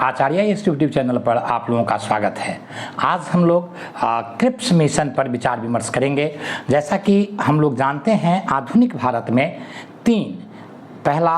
आचार्य इस YouTube channel पर आप लोगों का स्वागत है। आज हम लोग क्रिप्स मिशन पर विचार विमर्श करेंगे। जैसा कि हम लोग जानते हैं, आधुनिक भारत में पहला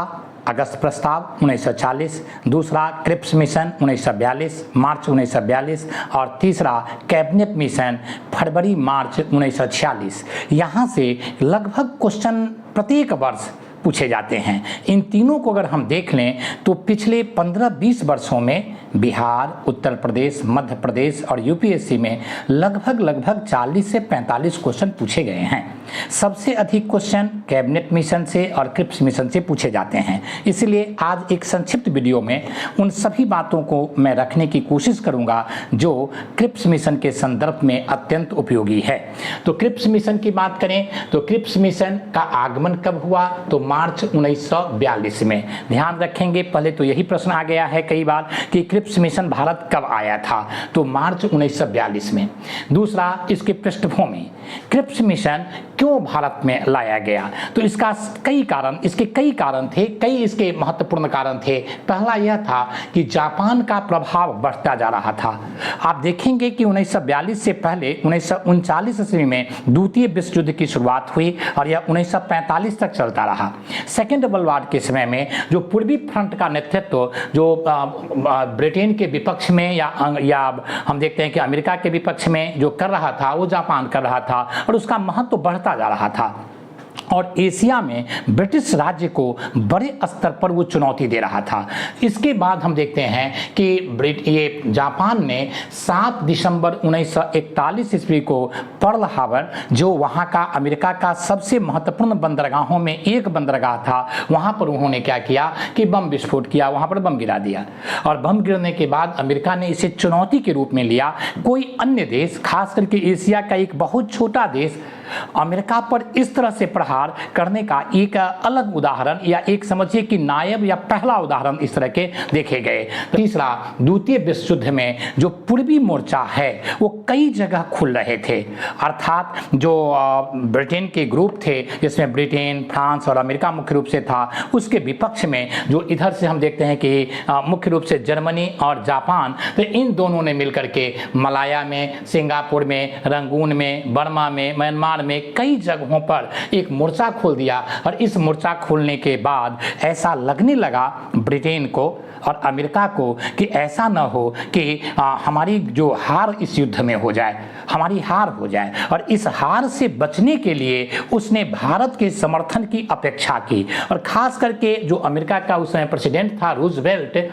अगस्त प्रस्ताव 1940, दूसरा क्रिप्स मिशन 1942 मार्च 1942 और तीसरा कैबिनेट मिशन फरवरी मार्च 1946। यहाँ से लगभग क्वेश्चन प्रत्येक वर्ष पूछे जाते हैं। इन तीनों को अगर हम देख लें तो पिछले 15-20 वर्षों में बिहार, उत्तर प्रदेश, मध्य प्रदेश और यूपीएससी में लगभग 40 से 45 क्वेश्चन पूछे गए हैं। सबसे अधिक क्वेश्चन कैबिनेट मिशन से और क्रिप्स मिशन से पूछे जाते हैं। इसलिए आज एक संक्षिप्त वीडियो में उन सभी बातों को मैं रखने की कोशिश करूंगा जो क्रिप्स मिशन के संदर्भ में अत्यंत उपयोगी है। तो क्रिप्स मिशन की बात करें तो क्रिप्स मिशन का आगमन कब हुआ? तो मार्च 1942 में। ध्यान रखेंगे, पहले तो यही प्रश्न आ गया है कई बार कि क्रिप्स मिशन भारत कब आया था, तो मार्च 1942 में। दूसरा, इसकी पृष्ठभूमि, क्रिप्स मिशन क्यों भारत में लाया गया? तो इसके कई कारण थे, कई इसके महत्वपूर्ण कारण थे। पहला यह था कि जापान का प्रभाव बढ़ता जा रहा था। आप देखेंगे कि 1942 से पहले 1939 ईस्वी में द्वितीय विश्व युद्ध की शुरुआत हुई और यह 1945 तक चलता रहा। सेकेंड वर्ल्ड वॉर के समय में जो पूर्वी फ्रंट का नेतृत्व जो ब्रिटेन के विपक्ष में या हम देखते हैं कि अमेरिका के विपक्ष में जो कर रहा था वो जापान कर रहा था और उसका महत्व बढ़ता जा रहा था और एशिया में ब्रिटिश राज्य को बड़े स्तर पर वो चुनौती दे रहा था। इसके बाद हम देखते हैं कि ये जापान ने 7 दिसंबर 1941 ईस्वी को पर्ल हार्बर, जो वहाँ का अमेरिका का सबसे महत्वपूर्ण बंदरगाहों में एक बंदरगाह था, वहाँ पर उन्होंने क्या किया कि बम विस्फोट किया, वहाँ पर बम गिरा दिया। और बम गिरने के बाद अमेरिका ने इसे चुनौती के रूप में लिया। कोई अन्य देश, खास करके एशिया का एक बहुत छोटा देश, अमेरिका पर इस तरह से प्रहार करने का एक अलग उदाहरण या एक समझिए कि नायब या पहला उदाहरण इस तरह के देखे गए। तीसरा, द्वितीय विश्व युद्ध में जो पूर्वी मोर्चा है वो कई जगह खुल रहे थे, अर्थात जो ब्रिटेन के ग्रुप थे जिसमें ब्रिटेन, फ्रांस और अमेरिका मुख्य रूप से था, उसके विपक्ष में जो इधर से हम देखते हैं कि मुख्य रूप से जर्मनी और जापान, तो इन दोनों ने मिलकर के मलाया में, सिंगापुर में, रंगून में, बर्मा में, म्यांमार में कई जगहों पर एक मोर्चा खोल दिया। और इस मोर्चा खोलने के बाद ऐसा लगने लगा ब्रिटेन को और अमेरिका को कि ऐसा न हो कि हमारी जो हार इस युद्ध में हो जाए, हमारी हार हो जाए। और इस हार से बचने के लिए उसने भारत के समर्थन की अपेक्षा की। और खास करके जो अमेरिका का उस समय प्रेसिडेंट था रूजवेल्ट,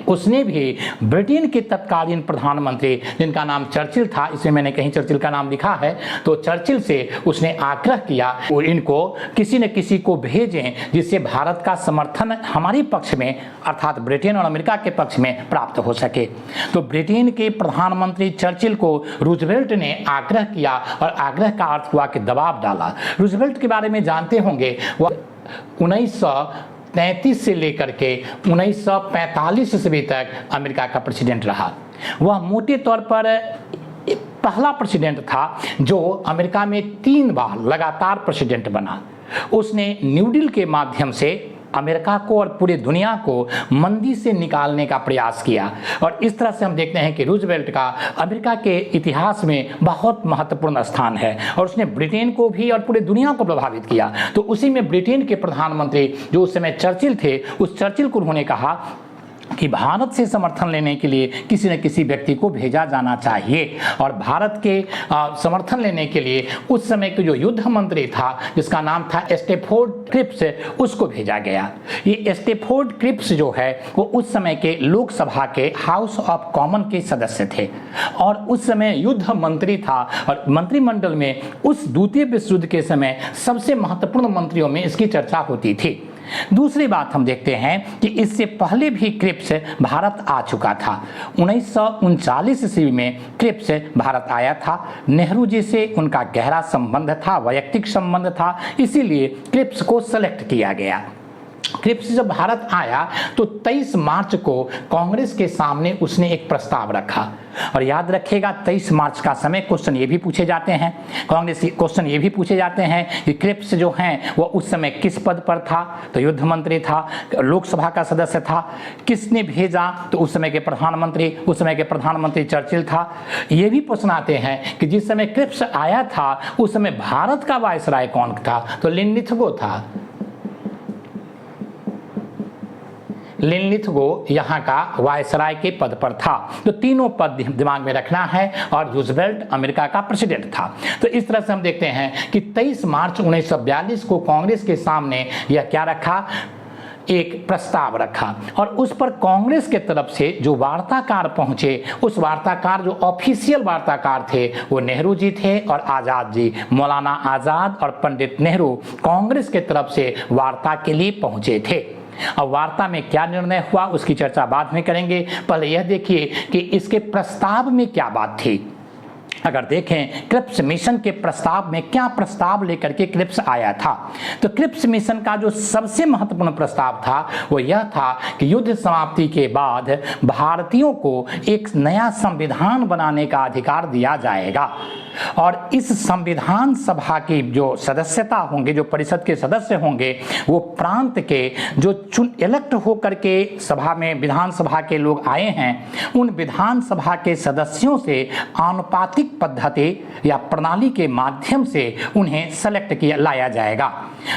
उसने भी ब्रिटेन के तत्कालीन प्रधानमंत्री, जिनका नाम चर्चिल था, इसमें मैंने कहीं चर्चिल का नाम लिखा है, तो चर्चिल से उसने आग्रह किया वो इनको किसी न किसी को भेजें जिससे भारत का समर्थन हमारे पक्ष में अर्थात ब्रिटेन और अमेरिका के पक्ष में प्राप्त हो सके। तो ब्रिटेन के प्रधानमंत्री चर्चिल को रूजवेल्ट ने आग्रह किया और आग्रह का अर्थ हुआ कि दबाव डाला। रूजवेल्ट के बारे में जानते होंगे, वह 1933 से लेकर के 1945 ईस्वी तक अमेरिका का प्रेसिडेंट रहा। वह मोटे तौर पर पहला प्रेसिडेंट था जो अमेरिका में 3 बार लगातार प्रेसिडेंट बना। उसने न्यू डील के माध्यम से अमेरिका को और पूरी दुनिया को मंदी से निकालने का प्रयास किया। और इस तरह से हम देखते हैं कि रूजवेल्ट का अमेरिका के इतिहास में बहुत महत्वपूर्ण स्थान है और उसने ब्रिटेन को भी और पूरी दुनिया को प्रभावित किया। तो उसी में ब्रिटेन के प्रधानमंत्री जो उस समय चर्चिल थे, उस चर्चिल को उन्होंने कहा कि भारत से समर्थन लेने के लिए किसी न किसी व्यक्ति को भेजा जाना चाहिए। और भारत के समर्थन लेने के लिए उस समय के जो युद्ध मंत्री था, जिसका नाम था स्टैफोर्ड क्रिप्स, उसको भेजा गया। ये स्टैफोर्ड क्रिप्स जो है वो उस समय के लोकसभा के हाउस ऑफ कॉमन के सदस्य थे और उस समय युद्ध मंत्री था और मंत्रिमंडल में उस द्वितीय विश्व युद्ध के समय सबसे महत्वपूर्ण मंत्रियों में इसकी चर्चा होती थी। दूसरी बात हम देखते हैं कि इससे पहले भी क्रिप्स भारत आ चुका था। 1939 ईस्वी में क्रिप्स भारत आया था। नेहरू जी से उनका गहरा संबंध था, वैयक्तिक संबंध था, इसीलिए क्रिप्स को सेलेक्ट किया गया। क्रिप्स जब भारत आया तो 23 मार्च को कांग्रेस के सामने उसने एक प्रस्ताव रखा। और याद रखिएगा 23 मार्च का समय क्वेश्चन ये भी पूछे जाते हैं, कांग्रेस क्वेश्चन ये भी पूछे जाते हैं कि क्रिप्स जो हैं वो उस समय किस पद पर था, तो युद्ध मंत्री था, लोकसभा का सदस्य था, किसने भेजा, तो उस समय के प्रधानमंत्री चर्चिल था। ये भी प्रश्न आते हैं कि जिस समय क्रिप्स आया था उस समय भारत का वायसराय कौन था, तो लिनलिथगो था। लिनलिथगो यहाँ का वायसराय के पद पर था। तो तीनों पद दिमाग में रखना है। और रूजवेल्ट अमेरिका का प्रेसिडेंट था। तो इस तरह से हम देखते हैं कि 23 मार्च 1942 को कांग्रेस के सामने यह क्या रखा, एक प्रस्ताव रखा। और उस पर कांग्रेस के तरफ से जो वार्ताकार पहुंचे, उस वार्ताकार जो ऑफिशियल वार्ताकार थे वो नेहरू जी थे और आज़ाद जी, मौलाना आज़ाद और पंडित नेहरू कांग्रेस के तरफ से वार्ता के लिए पहुंचे थे। अब वार्ता में क्या निर्णय हुआ उसकी चर्चा बाद में करेंगे। पहले यह देखिए कि इसके प्रस्ताव में क्या बात थी। अगर देखें क्रिप्स मिशन के प्रस्ताव में क्या प्रस्ताव लेकर के क्रिप्स आया था, तो क्रिप्स मिशन का जो सबसे महत्वपूर्ण प्रस्ताव था वो यह था कि युद्ध समाप्ति के बाद भारतीयों को एक नया संविधान बनाने का अधिकार दिया जाएगा। और इस संविधान सभा की जो सदस्यता होंगे, जो परिषद के सदस्य होंगे, वो प्रांत के जो इलेक्ट होकर के सभा में विधानसभा के लोग आए हैं, उन विधानसभा के सदस्यों से आनुपातिक पद्धति या प्रणाली के माध्यम से उन्हें सेलेक्ट किया लाया जाएगा।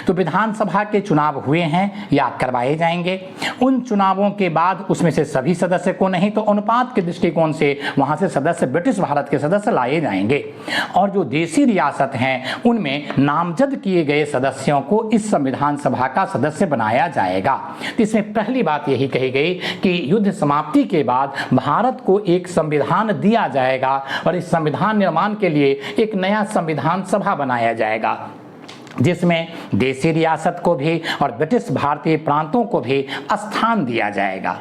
तो विधानसभा के चुनाव हुए हैं या करवाए जाएंगे। उन चुनावों के बाद उसमें से सभी सदस्य को नहीं तो अनुपात के दृष्टिकोण से वहां से सदस्य ब्रिटिश भारत के सदस्य लाए जाएंगे। और जो देसी रियासत हैं उनमें नामजद किए गए सदस्यों को इस संविधान सभा का सदस्य बनाया जाएगा। तो इसमें पहली बात यही कही गई कि युद्ध समाप्ति के बाद भारत को एक संविधान दिया जाएगा और इस संविधान निर्माण के लिए एक नया संविधान सभा बनाया जाएगा, जिसमें देसी रियासत को भी और ब्रिटिश भारतीय प्रांतों को भी स्थान दिया जाएगा।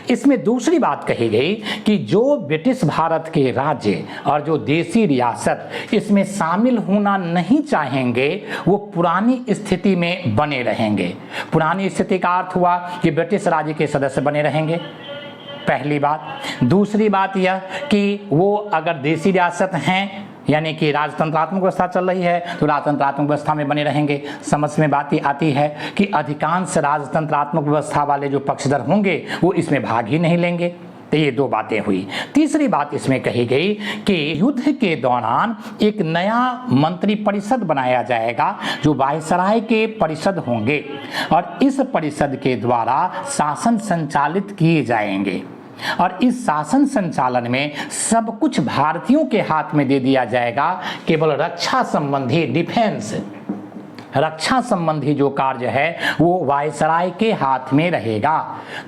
इसमें दूसरी बात कही गई कि जो ब्रिटिश भारत के राज्य और जो देसी रियासत इसमें शामिल होना नहीं चाहेंगे वो पुरानी स्थिति में बने रहेंगे। पुरानी स्थिति का अर्थ हुआ कि ब्रिटिश राज्य के सदस्य बने रहेंगे, पहली बात। दूसरी बात यह कि वो अगर देसी रियासत हैं यानी कि राजतंत्रात्मक व्यवस्था चल रही है तो राजतंत्रात्मक व्यवस्था में बने रहेंगे। समझ में बात आती है कि अधिकांश राजतंत्रात्मक व्यवस्था वाले जो पक्षधर होंगे वो इसमें भाग ही नहीं लेंगे। तो ये दो बातें हुई। तीसरी बात इसमें कही गई कि युद्ध के दौरान एक नया मंत्री परिषद बनाया जाएगा जो वायसराय के परिषद होंगे और इस परिषद के द्वारा शासन संचालित किए जाएंगे। और इस शासन संचालन में सब कुछ भारतीयों के हाथ में दे दिया जाएगा। केवल रक्षा संबंधी डिफेंस, रक्षा संबंधी जो कार्य है वो वायसराय के हाथ में रहेगा।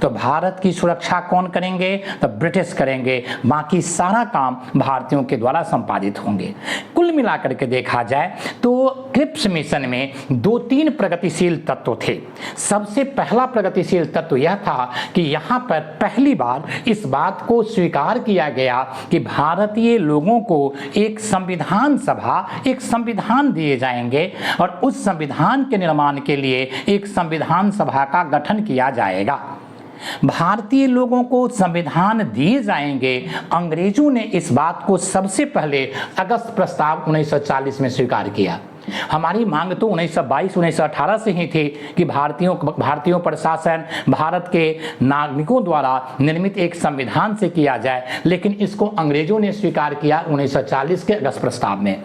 तो भारत की सुरक्षा कौन करेंगे, तो ब्रिटिश करेंगे। बाकी सारा काम भारतीयों के द्वारा संपादित होंगे। कुल मिलाकर के देखा जाए तो क्रिप्स मिशन में 2-3 प्रगतिशील तत्व थे। सबसे पहला प्रगतिशील तत्व यह था कि यहाँ पर पहली बार इस बात को स्वीकार किया गया कि भारतीय लोगों को एक संविधान सभा, एक संविधान दिए जाएंगे और उस संविधान के निर्माण के लिए एक संविधान सभा का गठन किया जाएगा। भारतीय लोगों को संविधान दिए जाएंगे। अंग्रेजों ने इस बात को सबसे पहले अगस्त प्रस्ताव 1940 में स्वीकार किया। हमारी मांग तो 1922-1918 से ही थी कि भारतीयों पर शासन भारत के नागरिकों द्वारा निर्मित एक संविधान से किया जाए, लेकिन इसको अंग्रेजों ने स्वीकार किया 1940 के अगस्त प्रस्ताव में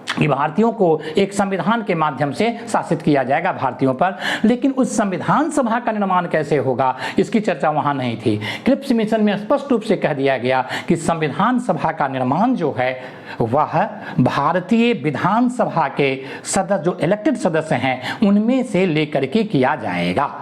कि भारतीयों को एक संविधान के माध्यम से शासित किया जाएगा भारतीयों पर। लेकिन उस संविधान सभा का निर्माण कैसे होगा इसकी चर्चा वहां नहीं थी। क्रिप्स मिशन में स्पष्ट रूप से कह दिया गया कि संविधान सभा का निर्माण जो है वह भारतीय विधानसभा के सदस्य, जो इलेक्टेड सदस्य हैं, उनमें से लेकर के किया जाएगा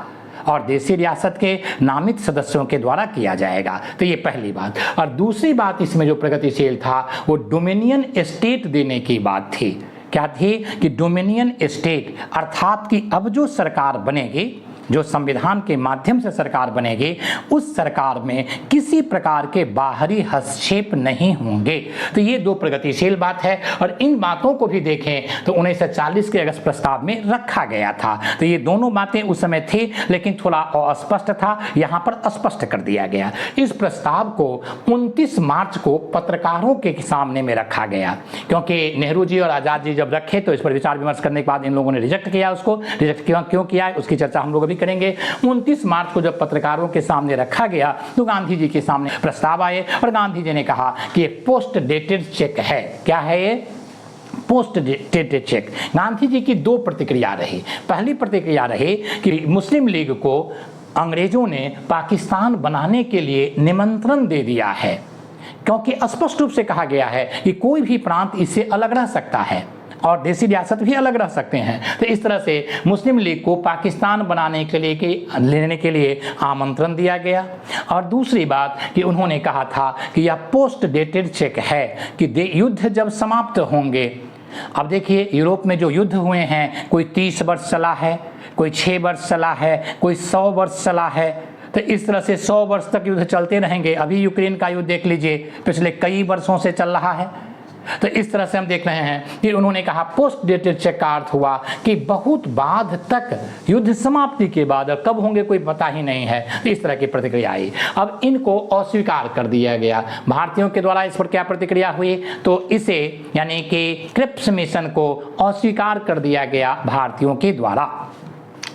और देसी रियासत के नामित सदस्यों के द्वारा किया जाएगा। तो ये पहली बात। और दूसरी बात इसमें जो प्रगतिशील था वो डोमिनियन स्टेट देने की बात थी। क्या थी कि डोमिनियन स्टेट अर्थात कि अब जो सरकार बनेगी जो संविधान के माध्यम से सरकार बनेगी, उस सरकार में किसी प्रकार के बाहरी हस्तक्षेप नहीं होंगे। तो ये दो प्रगतिशील बात है, और इन बातों को भी देखें तो 1940 के अगस्त प्रस्ताव में रखा गया था। तो ये दोनों बातें उस समय थी, लेकिन थोड़ा अस्पष्ट था, यहाँ पर स्पष्ट कर दिया गया। इस प्रस्ताव को 29 मार्च को पत्रकारों के सामने में रखा गया, क्योंकि नेहरू जी और आज़ाद जी जब रखे तो इस पर विचार विमर्श करने के बाद इन लोगों ने रिजेक्ट किया। उसको रिजेक्ट क्यों किया है उसकी चर्चा हम लोग अभी करेंगे। 29 मार्च को जब पत्रकारों के सामने रखा गया तो गांधी जी के सामने प्रस्ताव आए, और गांधी जी ने कहा कि ये पोस्ट डेटेड चेक है। क्या है ये? Post dated cheque. Gandhi ji की दो प्रतिक्रिया रही। पहली प्रतिक्रिया रही कि मुस्लिम लीग को अंग्रेजों ने पाकिस्तान बनाने के लिए निमंत्रण दे दिया है, क्योंकि स्पष्ट रूप से कहा गया है कि कोई भी प्रांत इससे अलग रह सकता है और देसी रियासत भी अलग रह सकते हैं। तो इस तरह से मुस्लिम लीग को पाकिस्तान बनाने के लिए लेने के लिए आमंत्रण दिया गया। और दूसरी बात कि उन्होंने कहा था कि यह पोस्ट डेटेड चेक है कि युद्ध जब समाप्त होंगे। अब देखिए, यूरोप में जो युद्ध हुए हैं, कोई 30 वर्ष चला है, कोई 6 वर्ष चला है, कोई 100 वर्ष चला है। तो इस तरह से 100 वर्ष तक युद्ध चलते रहेंगे। अभी यूक्रेन का युद्ध देख लीजिए, पिछले कई वर्षों से चल रहा है। तो इस तरह से हम देख रहे हैं कि उन्होंने कहा पोस्ट डेटेड चेक का अर्थ हुआ कि बहुत बाद तक, युद्ध समाप्ति के बाद, और कब होंगे कोई पता ही नहीं है। तो इस तरह की प्रतिक्रिया आई। अब इनको अस्वीकार कर दिया गया। भारतीयों के द्वारा इस पर क्या प्रतिक्रिया हुई? तो इसे यानी कि क्रिप्स मिशन को अस्वीकार कर दिया गया भारतीयों के द्वारा,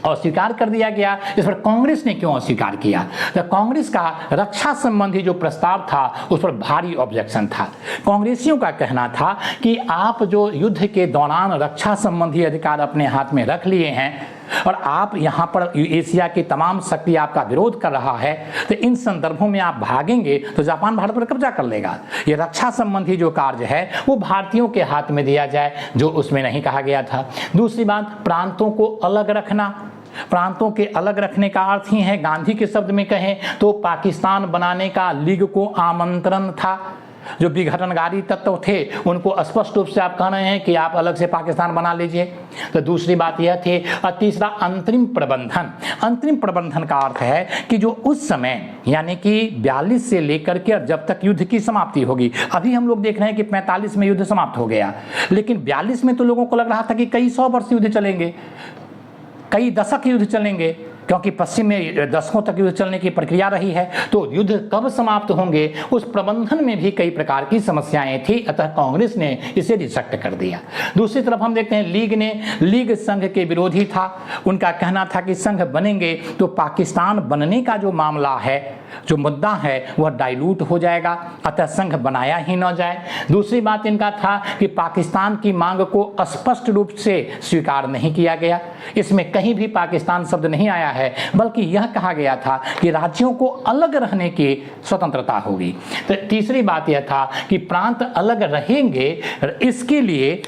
अस्वीकार कर दिया गया। इस पर कांग्रेस ने क्यों अस्वीकार किया? तो कांग्रेस का रक्षा संबंधी जो प्रस्ताव था उस पर भारी ऑब्जेक्शन था। कांग्रेसियों का कहना था कि आप जो युद्ध के दौरान रक्षा संबंधी अधिकार अपने हाथ में रख लिए हैं और आप यहाँ पर एशिया की तमाम शक्ति आपका विरोध कर रहा है, तो इन संदर्भों में आप भागेंगे तो जापान भारत पर कब्जा कर लेगा। ये रक्षा संबंधी जो कार्य है वो भारतीयों के हाथ में दिया जाए, जो उसमें नहीं कहा गया था। दूसरी बात, प्रांतों को अलग रखना। प्रांतों के अलग रखने का अर्थ ही है, गांधी के शब्द में कहें तो पाकिस्तान बनाने का लीग को आमंत्रण था। जो विघटनकारी तत्व थे उनको स्पष्ट रूप से आप कह रहे हैं कि आप अलग से पाकिस्तान बना लीजिए। तो दूसरी बात यह थी। और तीसरा, अंतरिम प्रबंधन। अंतरिम प्रबंधन का अर्थ है कि जो उस समय यानी कि 42 से लेकर के जब तक युद्ध की समाप्ति होगी, अभी हम लोग देख रहे हैं कि 45 में युद्ध समाप्त हो गया, लेकिन 42 में तो लोगों को लग रहा था कि कई 100 वर्ष युद्ध चलेंगे, कई दशक युद्ध चलेंगे, क्योंकि पश्चिम में दशकों तक युद्ध चलने की प्रक्रिया रही है। तो युद्ध कब समाप्त होंगे उस प्रबंधन में भी कई प्रकार की समस्याएं थी, अतः कांग्रेस ने इसे रिजेक्ट कर दिया। दूसरी तरफ हम देखते हैं लीग संघ के विरोधी था। उनका कहना था कि संघ बनेंगे तो पाकिस्तान बनने का जो मामला है, जो मुद्दा है, वह डाइल्यूट हो जाएगा, अतः संघ बनाया ही न जाए। दूसरी बात इनका था कि पाकिस्तान की मांग को स्पष्ट रूप से स्वीकार नहीं किया गया। इसमें कहीं भी पाकिस्तान शब्द नहीं आया है, बल्कि यह कहा गया था कि राज्यों को अलग रहने की स्वतंत्रता होगी। तो तीसरी बात यह था कि प्रांत अलग रहेंगे, इसके लिए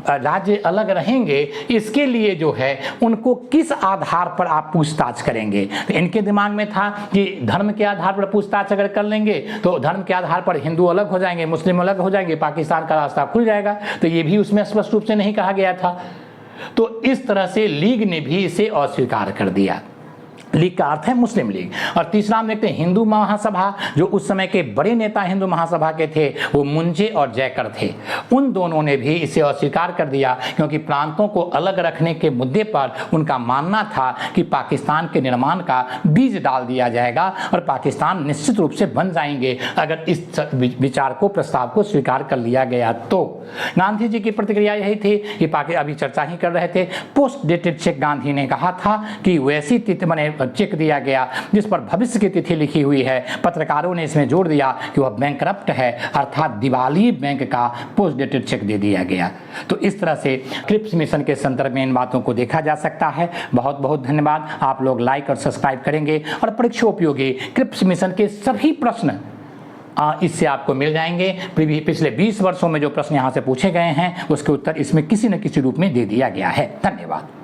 राज्य अलग रहेंगे, इसके लिए जो है उनको किस आधार पर आप पूछताछ करेंगे। तो इनके दिमाग में था कि धर्म के आधार पर पूछताछ अगर कर लेंगे तो धर्म के आधार पर हिंदू अलग हो जाएंगे, मुस्लिम अलग हो जाएंगे, पाकिस्तान का रास्ता खुल जाएगा। तो ये भी उसमें स्पष्ट रूप से नहीं कहा गया था। तो इस तरह से लीग ने भी इसे अस्वीकार कर दिया। लीग का अर्थ है मुस्लिम लीग। और तीसरा हम देखते हैं हिंदू महासभा। जो उस समय के बड़े नेता हिंदू महासभा के थे वो मुंजे और जयकर थे। उन दोनों ने भी इसे अस्वीकार कर दिया, क्योंकि प्रांतों को अलग रखने के मुद्दे पर उनका मानना था कि पाकिस्तान के निर्माण का बीज डाल दिया जाएगा और पाकिस्तान निश्चित रूप से बन जाएंगे अगर इस विचार को, प्रस्ताव को स्वीकार कर लिया गया। तो गांधी जी की प्रतिक्रिया यही थी कि अभी चर्चा ही कर रहे थे, पोस्ट डेटेड चेक। गांधी ने कहा था कि वैसी तिथि मैंने चेक दिया गया जिस पर भविष्य की तिथि लिखी हुई है। पत्रकारों ने इसमें जोड़ दिया कि वह बैंकरप्ट है, अर्थात दिवालिये बैंक का पोस्ट डेटेड चेक दे दिया गया। तो इस तरह से क्रिप्स मिशन के संदर्भ में इन बातों को देखा जा सकता है। बहुत बहुत धन्यवाद। आप लोग लाइक और सब्सक्राइब करेंगे और परीक्षा उपयोगी क्रिप्स मिशन के सभी प्रश्न इससे आपको मिल जाएंगे। पिछले 20 वर्षों में जो प्रश्न यहाँ से पूछे गए हैं उसके उत्तर इसमें किसी न किसी रूप में दे दिया गया है। धन्यवाद।